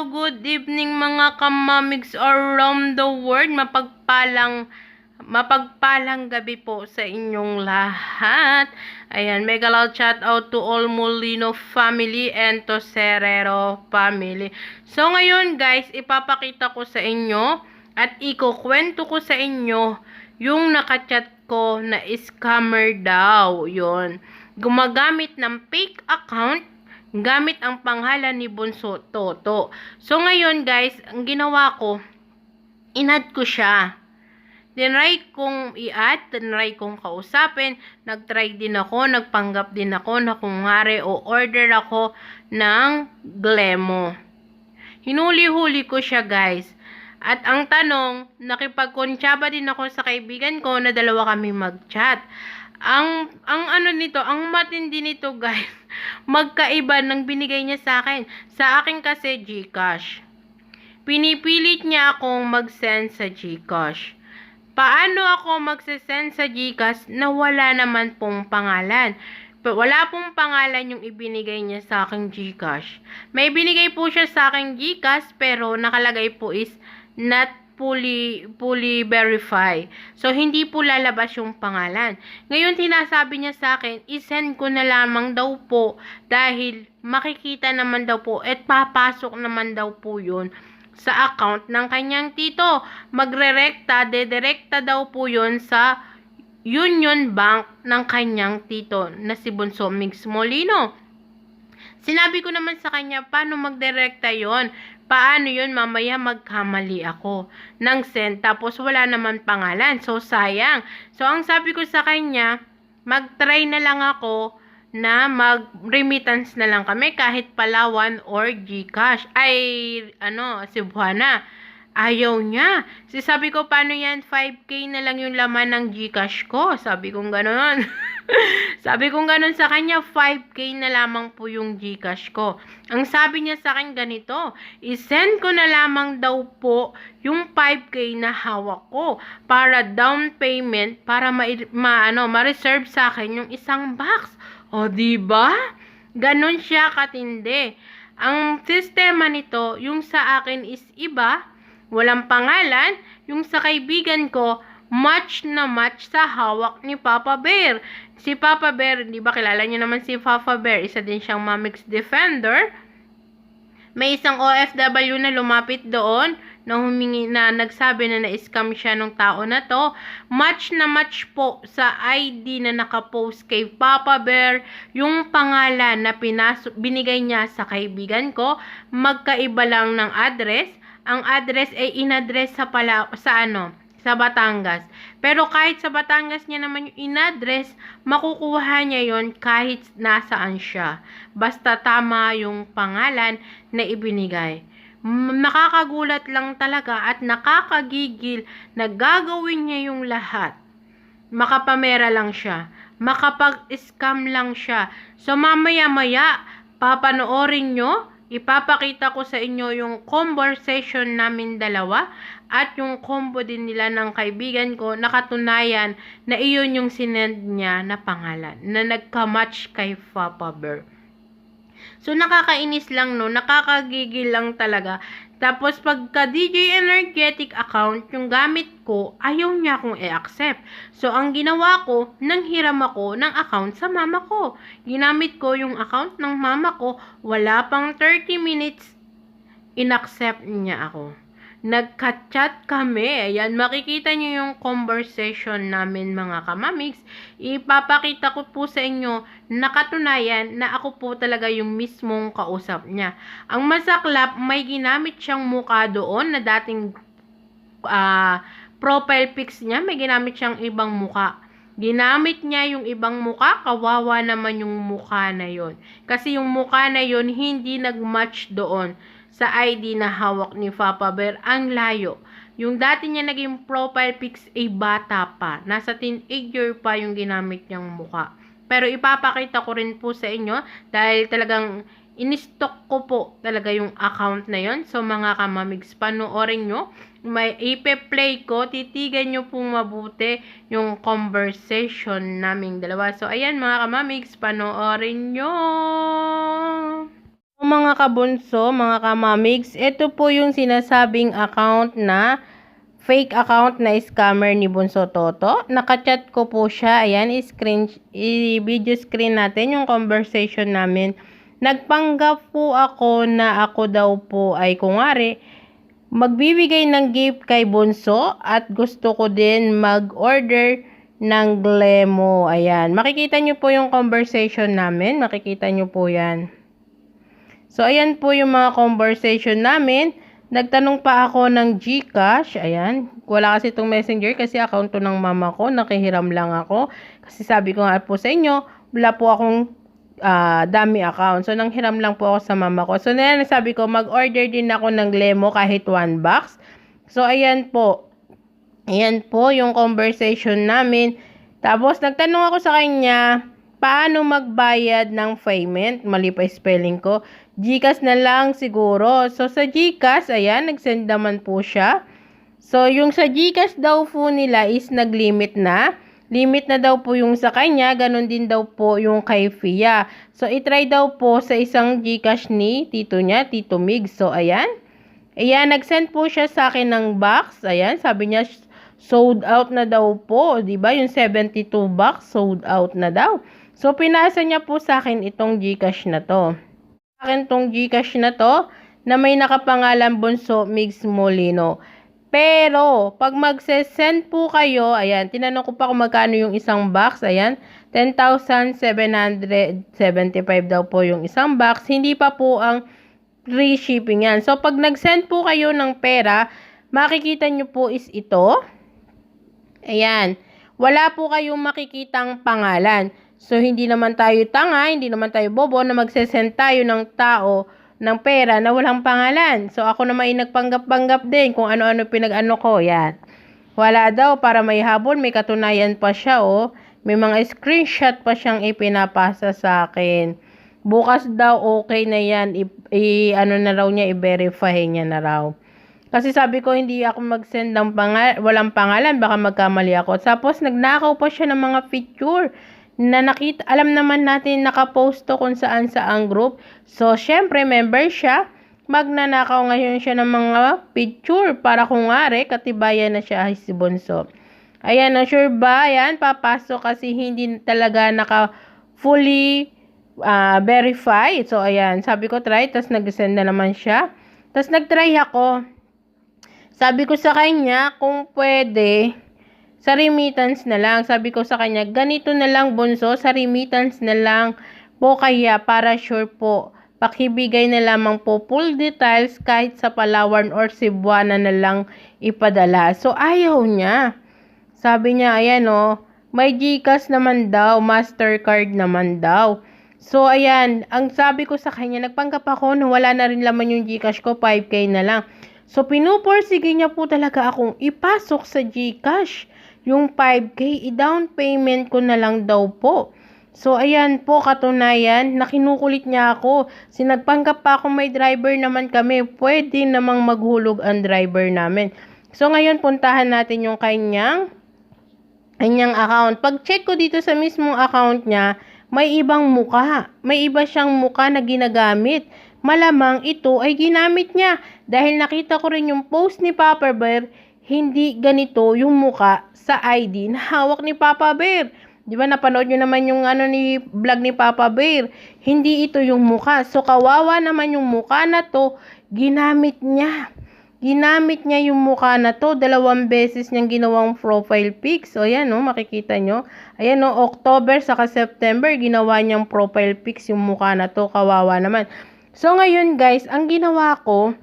Good evening mga kamamigs around the world. Mapagpalang gabi po sa inyong lahat. Ayan, mega loud shout out to all Molino family and to Serrero family. So ngayon guys, ipapakita ko sa inyo at ikukwento ko sa inyo yung nakachat ko na scammer daw. Yun, gumagamit ng fake account gamit ang pangalan ni Bunso Toto. So, ngayon guys, ang ginawa ko, in-add ko siya. Tinry kong i-add, tinry kong kausapin, nag-try din ako, nagpanggap din ako na kungari o order ako ng Glemo. Hinuli-huli ko siya guys. At ang tanong, nakipagkonsyaba din ako sa kaibigan ko na dalawa kami mag-chat. Ang ano nito, ang matindi nito guys, magkaiba ng binigay niya sa akin. Sa akin kasi GCash. Pinipilit niya akong mag-send sa GCash. Paano ako mag-send sa GCash na wala naman pong pangalan? Wala pong pangalan yung ibinigay niya sa aking GCash. May binigay po siya sa aking GCash pero nakalagay po is not fully verify. So, hindi po lalabas yung pangalan. Ngayon, tinasabi niya sa akin, isend ko na lamang daw po dahil makikita naman daw po at papasok naman daw po yun sa account ng kanyang tito. Dedirekta daw po yun sa Union Bank ng kanyang tito na si Bunso Migs Molino. Sinabi ko naman sa kanya, paano magdirekta yon? Paano yun? Mamaya magkamali ako ng send. Tapos wala naman pangalan. So, sayang. So, ang sabi ko sa kanya, mag-try na lang ako na mag-remittance na lang kami kahit Palawan or GCash. Cebuana. Ayaw niya. Sabi ko, paano yan? 5K na lang yung laman ng GCash ko. Sabi kong gano'n. Sabi kong gano'n sa kanya, 5K na lamang po yung GCash ko. Ang sabi niya sa akin ganito, isend ko na lamang daw po yung 5K na hawak ko para down payment para ma-reserve sa akin yung isang box. O, diba? Ganon siya katindi. Ang sistema nito, yung sa akin is iba, walang pangalan, yung sa kaibigan ko, match na match sa hawak ni Papa Bear. Si Papa Bear, di ba kilala niyo naman si Papa Bear, isa din siyang Mamix Defender. May isang OFW na lumapit doon na humingi na nagsabi na na-scam siya ng tao na to. Match na match po sa ID na nakapost kay Papa Bear yung pangalan na binigay niya sa kaibigan ko. Magkaiba lang ng address. Ang address ay in-address sa Batangas. Pero kahit sa Batangas niya naman yung in-address, makukuha niya yon kahit nasaan siya. Basta tama yung pangalan na ibinigay. Nakakagulat lang talaga at nakakagigil na gagawin niya yung lahat. Makapamera lang siya. Makapag-scam lang siya. So mamaya-maya, papanoorin nyo, ipapakita ko sa inyo yung conversation namin dalawa at yung combo din nila ng kaibigan ko na katunayan na iyon yung sinend niya na pangalan na nagka-match kay Papa Bear. So, nakakainis lang no, nakakagigil lang talaga. Tapos, pagka DJ Energetic account, yung gamit ko, ayaw niya akong i-accept. So, ang ginawa ko, nanghiram ako ng account sa mama ko. Ginamit ko yung account ng mama ko, wala pang 30 minutes, in-accept niya ako. Nagka-chat kami. Ayan, makikita nyo yung conversation namin mga kamamigs. Ipapakita ko po sa inyo na katunayan na ako po talaga yung mismong kausap niya. Ang masaklap, may ginamit siyang mukha doon na dating profile pics niya. May ginamit siyang ibang mukha. Ginamit niya yung ibang mukha, kawawa naman yung mukha na yon. Kasi yung mukha na yon hindi nag-match doon sa ID na hawak ni Papa Bear. Ang layo. Yung dati niya naging profile pics ay bata pa. Nasa teenager pa yung ginamit niyang mukha. Pero ipapakita ko rin po sa inyo dahil talagang in-stock ko po talaga yung account na yon. So mga kamamigs, panoorin nyo. May ipe-play ko, titigan nyo pong mabuti yung conversation naming dalawa. So ayan mga kamamigs, panoorin nyo. Mga kabunso, mga kamamigs, ito po yung sinasabing account na fake account na scammer ni Bunso Toto. Nakachat ko po siya. Ayan, i-video screen natin yung conversation namin. Nagpanggap po ako na ako daw po ay kunwari magbibigay ng gift kay Bunso at gusto ko din mag-order ng Glemo. Ayan, makikita nyo po yung conversation namin. Makikita nyo po yan. So, ayan po yung mga conversation namin. Nagtanong pa ako ng GCash. Ayan. Wala kasi itong messenger kasi account to ng mama ko. Nakihiram lang ako. Kasi sabi ko nga po sa inyo, wala po akong dami account. So, nanghiram lang po ako sa mama ko. So, sabi ko, mag-order din ako ng Glemo kahit 1 box. So, ayan po. Ayan po yung conversation namin. Tapos, nagtanong ako sa kanya, paano magbayad ng payment? Mali pa spelling ko. GCash na lang siguro. So, sa GCash, ayan, nag-send naman po siya. So, yung sa GCash daw po nila is nag-limit na. Limit na daw po yung sa kanya. Ganon din daw po yung kay Fia. So, itry daw po sa isang GCash ni tito niya, Tito Mig. So, ayan. Ayan, nag-send po siya sa akin ng box. Ayan, sabi niya, sold out na daw po. Diba? Yung 72 box, sold out na daw. So, pinasa niya po sa akin itong GCash na to. Akin tong GCash na to na may nakapangalan Bunso Migs Molino. Pero, pag magse-send po kayo, ayan, tinanong ko pa kung magkano yung isang box, ayan, 10,775 daw po yung isang box. Hindi pa po ang free shipping yan. So, pag nag-send po kayo ng pera, makikita nyo po is ito. Ayan, wala po kayong makikitang pangalan. So, hindi naman tayo tanga, hindi naman tayo bobo na magsesend tayo ng tao ng pera na walang pangalan. So, ako naman ay nagpanggap-panggap din kung ano-ano pinag-ano ko. Yan. Wala daw para may habol, may katunayan pa siya, oh. May mga screenshot pa siyang ipinapasa sa akin. Bukas daw okay na yan, ano na raw niya, i-verify niya na raw. Kasi sabi ko, hindi ako mag-send ng walang pangalan, baka magkamali ako. Tapos, nagnakaw pa siya ng mga picture na nakita, alam naman natin nakapost to kung saan saang group. So, syempre, member siya. Magnanakaw ngayon siya ng mga picture para kung ngari, katibayan na siya ay si Bunso. Ayan, sure ba? Ayan, papasok kasi hindi talaga fully verified. So, ayan, sabi ko try, tapos nag-send na naman siya. Tapos nag-try ako. Sabi ko sa kanya, kung pwede, sa remittance na lang. Sabi ko sa kanya, ganito na lang Bunso, sa remittance na lang po kaya para sure po. Pakibigay na lamang po full details kahit sa Palawan or Cebuana na lang ipadala. So, ayaw niya. Sabi niya, ayan may GCash naman daw, Mastercard naman daw. So, ayan, ang sabi ko sa kanya, nagpanggap ako na wala na rin laman yung GCash ko, 5K na lang. So, pinuporsige niya po talaga akong ipasok sa GCash. Yung 5K, i-down payment ko na lang daw po. So, ayan po, katunayan, nakinukulit niya ako. Sinagpanggap pa ako may driver naman kami. Pwede namang maghulog ang driver namin. So, ngayon, puntahan natin yung kanyang account. Pag-check ko dito sa mismong account niya, may ibang muka. May iba siyang muka na ginagamit. Malamang ito ay ginamit niya. Dahil nakita ko rin yung post ni Papa Bear, hindi ganito yung muka sa ID na hawak ni Papa Bear. Di ba napanood nyo naman yung vlog ni Papa Bear? Hindi ito yung muka. So, kawawa naman yung muka na to, ginamit niya. Ginamit niya yung muka na to. 2 beses niyang ginawang profile pic. So, ayan makikita nyo. Ayan October saka September, ginawa niyang profile pics yung muka na to. Kawawa naman. So, ngayon guys, ang ginawa ko,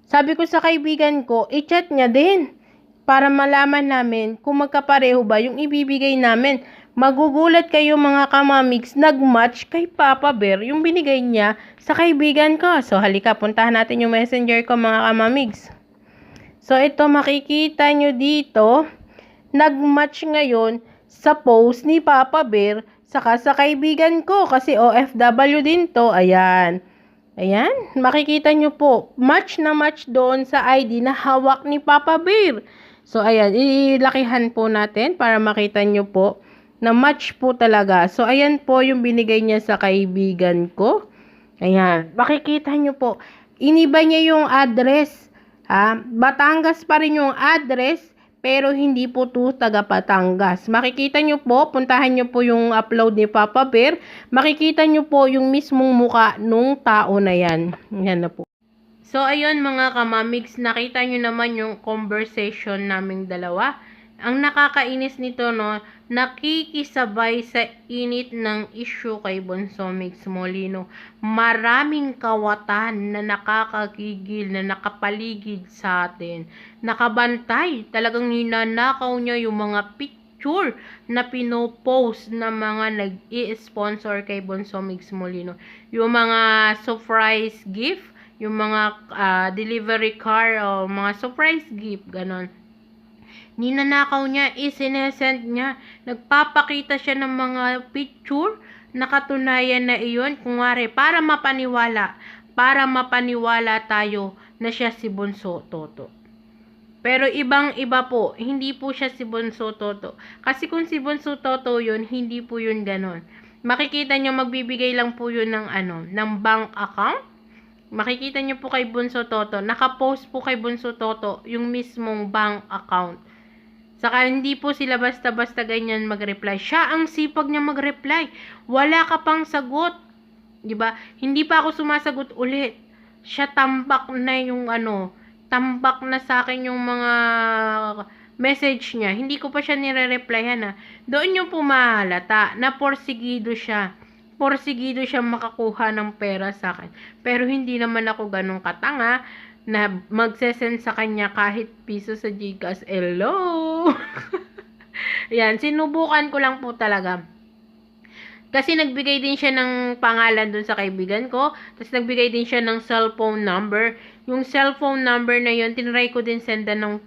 sabi ko sa kaibigan ko, i-chat niya din para malaman namin kung magkapareho ba yung ibibigay namin. Magugulat kayo mga kamamigs, nag-match kay Papa Bear yung binigay niya sa kaibigan ko. So, halika, puntahan natin yung messenger ko mga kamamigs. So, ito makikita nyo dito, nag-match ngayon sa post ni Papa Bear Saka sa kaibigan ko, kasi OFW din to. Ayan. Ayan, makikita nyo po, match na match doon sa ID na hawak ni Papa Bear. So, ayan, ilakihan po natin para makita nyo po na match po talaga. So, ayan po yung binigay niya sa kaibigan ko. Ayan, makikita nyo po, iniba niya yung address. Batangas pa rin yung address, pero hindi po to taga Batangas. Makikita nyo po, puntahan nyo po yung upload ni Papa Bear. Makikita nyo po yung mismong muka nung tao na yan. Yan na po. So, ayun mga kamamigs, nakita nyo naman yung conversation naming dalawa. Ang nakakainis nito, no, nakikisabay sa init ng issue kay Bonso Mix Molino. Maraming kawatan na nakakagigil, na nakapaligid sa atin. Nakabantay, talagang ninanakaw niya yung mga picture na pinopost na mga nag-i-sponsor kay Bonso Mix Molino. Yung mga surprise gift, yung mga delivery car o mga surprise gift, ganon. Ninanakaw niya, isinesend niya, nagpapakita siya ng mga picture na katunayan na iyon, kunwari, para mapaniwala tayo na siya si Bonso Toto. Pero ibang-iba po, hindi po siya si Bonso Toto. Kasi kung si Bonso Toto yun, hindi po yun ganon. Makikita niyo, magbibigay lang po yun ng ng bank account. Makikita niyo po kay Bonso Toto, nakapost po kay Bonso Toto yung mismong bank account. Saka hindi po sila basta-basta ganyan mag-reply. Siya ang sipag niya mag-reply. Wala ka pang sagot. 'Di ba? Hindi pa ako sumasagot ulit. Siya tambak na yung tambak na sa akin yung mga message niya. Hindi ko pa siya nire-replyan . Doon niyo po mahalata na porsigido siya. Porsigido siya makakuha ng pera sa akin. Pero hindi naman ako ganun katanga na magsesend sa kanya kahit piso sa Gcash. Hello! Yan, sinubukan ko lang po talaga. Kasi nagbigay din siya ng pangalan dun sa kaibigan ko. Tapos nagbigay din siya ng cellphone number. Yung cellphone number na yun, tinry ko din sendan ng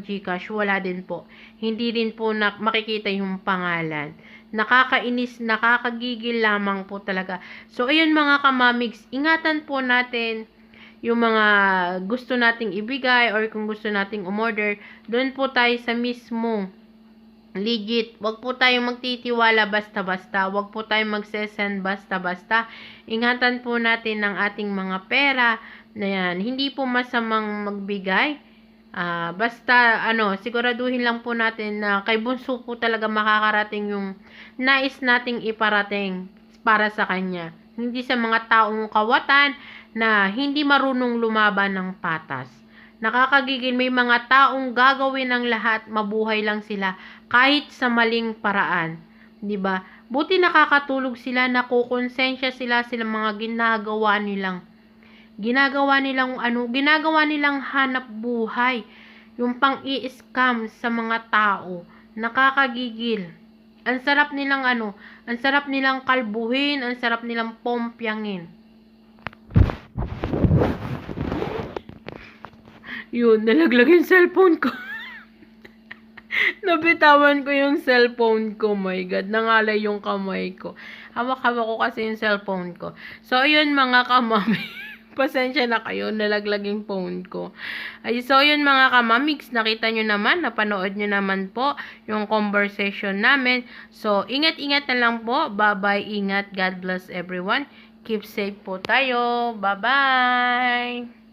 Gcash. Wala din po. Hindi din po makikita yung pangalan. Nakakainis, nakakagigil lamang po talaga. So, ayun mga kamamigs, ingatan po natin yung mga gusto nating ibigay or kung gusto nating umorder, doon po tayo sa mismo legit. Wag po tayong magtitiwala basta-basta. Wag po tayong magsesend basta-basta. Ingatan po natin ang ating mga pera na yan. Hindi po masamang magbigay. Basta siguraduhin lang po natin na kay Bunso po talaga makakarating yung nais nating iparating para sa kanya. Hindi sa mga taong kawatan na hindi marunong lumaban ng patas. Nakakagigil, may mga taong gagawin ng lahat, mabuhay lang sila kahit sa maling paraan. 'Di ba? Buti nakakatulog sila, nakukonsensya sila mga ginagawa nilang hanap buhay. Yung pang-i-scam sa mga tao. Nakakagigil. Ang sarap nilang kalbuhin, ang sarap nilang pompyangin. Yun, nalaglag yung cellphone ko. Nabitawan ko yung cellphone ko. My God, nangalay yung kamay ko. Hawak-hawak ko kasi yung cellphone ko. So, yun mga kamami. Pasensya na kayo, nalaglag yung phone ko. So, yun mga kamamigs, nakita nyo naman, napanood nyo naman po yung conversation namin. So, ingat-ingat na lang po. Bye-bye, ingat. God bless everyone. Keep safe po tayo. Bye-bye.